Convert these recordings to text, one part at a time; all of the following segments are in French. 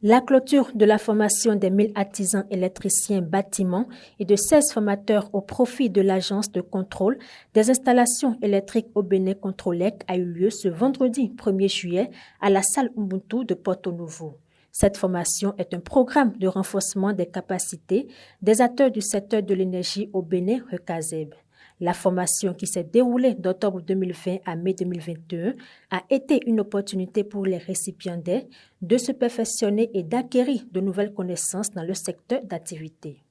La clôture de la formation des 1000 artisans électriciens bâtiments et de 16 formateurs au profit de l'agence de contrôle des installations électriques au Bénin Controlec a eu lieu ce vendredi 1er juillet à la salle Ubuntu de Porto Novo. Cette formation est un programme de renforcement des capacités des acteurs du secteur de l'énergie au Bénin Recaseb. La formation qui s'est déroulée d'octobre 2020 à mai 2021 a été une opportunité pour les récipiendaires de se perfectionner et d'acquérir de nouvelles connaissances dans le secteur d'activité.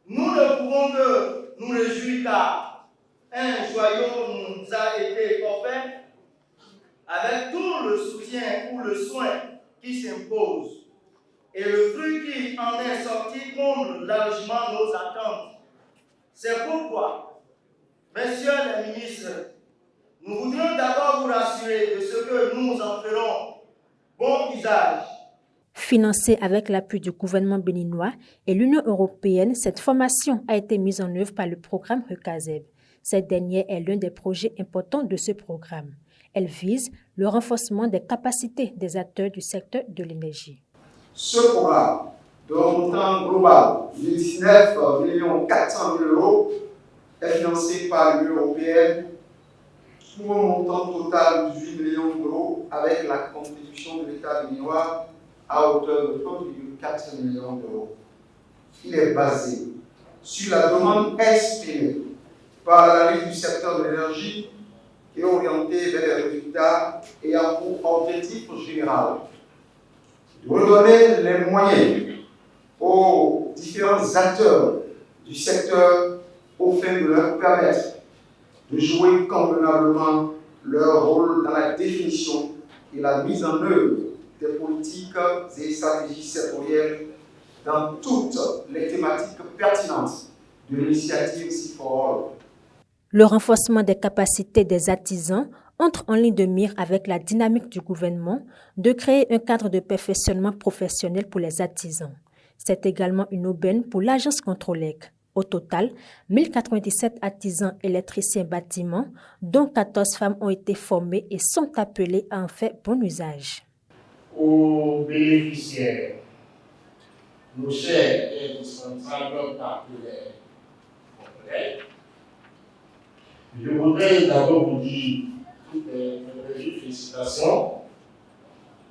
Nous ne pouvons que nous réjouir car un joyau nous a été offert avec tout le soutien ou le soin qui s'impose. Et le fruit qui en est sorti comble largement nos attentes. C'est pourquoi, messieurs les ministres, nous voudrions d'abord vous rassurer de ce que nous en ferons bon usage. Financée avec l'appui du gouvernement béninois et l'Union européenne, cette formation a été mise en œuvre par le programme Recaseb. Cette dernière est l'un des projets importants de ce programme. Elle vise le renforcement des capacités des acteurs du secteur de l'énergie. Ce programme, dont montant global de 19 400 000 euros, est financé par l'Union européenne pour un montant total de 18 millions d'euros avec la contribution de l'État béninois à hauteur de 30,4 millions d'euros. Il est basé sur la demande exprimée par l'analyse du secteur de l'énergie et orientée vers les résultats et a pour objectif général de redonner les moyens aux différents acteurs du secteur au fin de leur permettre de jouer convenablement leur rôle dans la définition et la mise en œuvre des politiques et stratégies sectorielles dans toutes les thématiques pertinentes de l'initiative C4All. Le renforcement des capacités des artisans entre en ligne de mire avec la dynamique du gouvernement de créer un cadre de perfectionnement professionnel pour les artisans. C'est également une aubaine pour l'agence Controlec. Au total, 1097 artisans électriciens bâtiments, dont 14 femmes ont été formés et sont appelés à en faire bon usage. Aux bénéficiaires, nos chers et indispensables partenaires, je voudrais d'abord vous dire toutes mes félicitations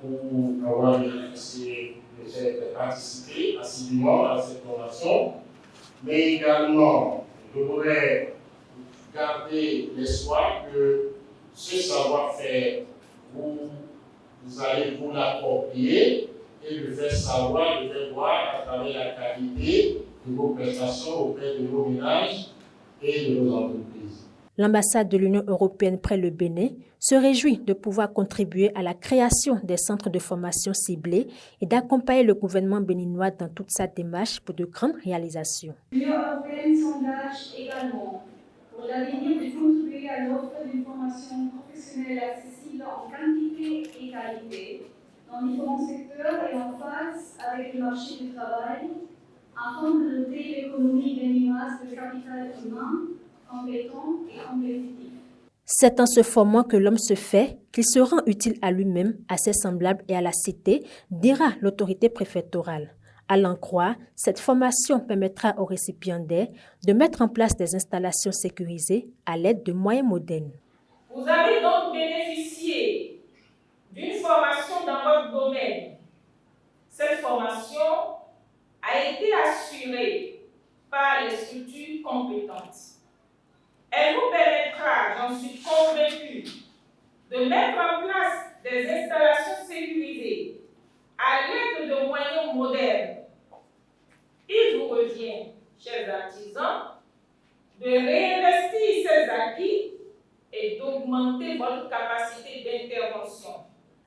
pour avoir bénéficié de cette participé assidûment à cette formation, mais également je voudrais garder l'espoir que ce savoir-faire, vous allez vous l'approprier et le faire savoir, le faire voir à travers la qualité de vos prestations auprès de vos ménages et de vos entreprises. L'ambassade de l'Union européenne près le Bénin se réjouit de pouvoir contribuer à la création des centres de formation ciblés et d'accompagner le gouvernement béninois dans toute sa démarche pour de grandes réalisations. L'Union européenne s'engage également pour l'avenir de contribuer à l'offre d'une formation professionnelle accessible en quantité et qualité dans différents secteurs et en phase avec le marché du travail afin de doter l'économie béninoise de capital humain compétent et compétitif. C'est en se formant que l'homme se fait, qu'il se rend utile à lui-même, à ses semblables et à la cité, dira l'autorité préfectorale. À l'en croire, cette formation permettra aux récipiendaires de mettre en place des installations sécurisées à l'aide de moyens modernes. Vous avez donc bénéficié d'une formation dans votre domaine. Cette formation a été assurée par les structures compétentes. Elle vous permettra, j'en suis convaincue, de mettre en place des installations sécurisées à l'aide de moyens modernes. Il vous revient, chers artisans, de réinvestir ces acquis et d'augmenter votre capacité d'intervention.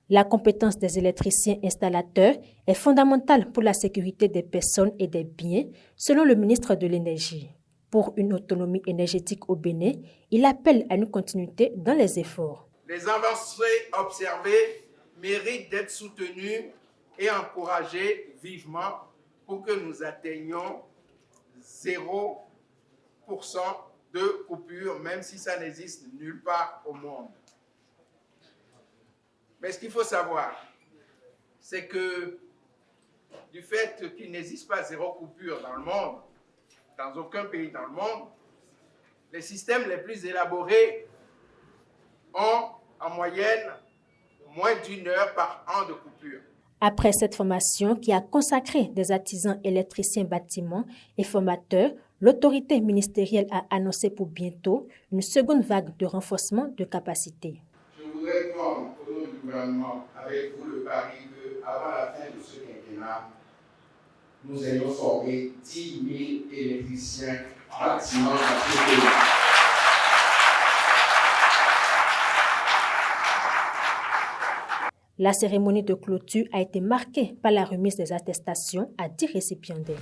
La compétence des électriciens installateurs est fondamentale pour la sécurité des personnes et des biens, selon le ministre de l'Énergie. Pour une autonomie énergétique au Bénin, il appelle à une continuité dans les efforts. Les avancées observées méritent d'être soutenues et encouragées vivement pour que nous atteignions 0% de coupure, même si ça n'existe nulle part au monde. Mais ce qu'il faut savoir, c'est que du fait qu'il n'existe pas zéro coupure dans le monde, dans aucun pays dans le monde, les systèmes les plus élaborés ont en moyenne moins d'1 heure par an de coupure. Après cette formation qui a consacré des artisans électriciens bâtiments et formateurs, l'autorité ministérielle a annoncé pour bientôt une seconde vague de renforcement de capacité. Je voudrais prendre au nom du gouvernement avec vous le pari qu'avant la fin de ce quinquennat, nous ayons formé 10 000 électriciens bâtiments dans ce pays. La cérémonie de clôture a été marquée par la remise des attestations à 10 récipiendaires.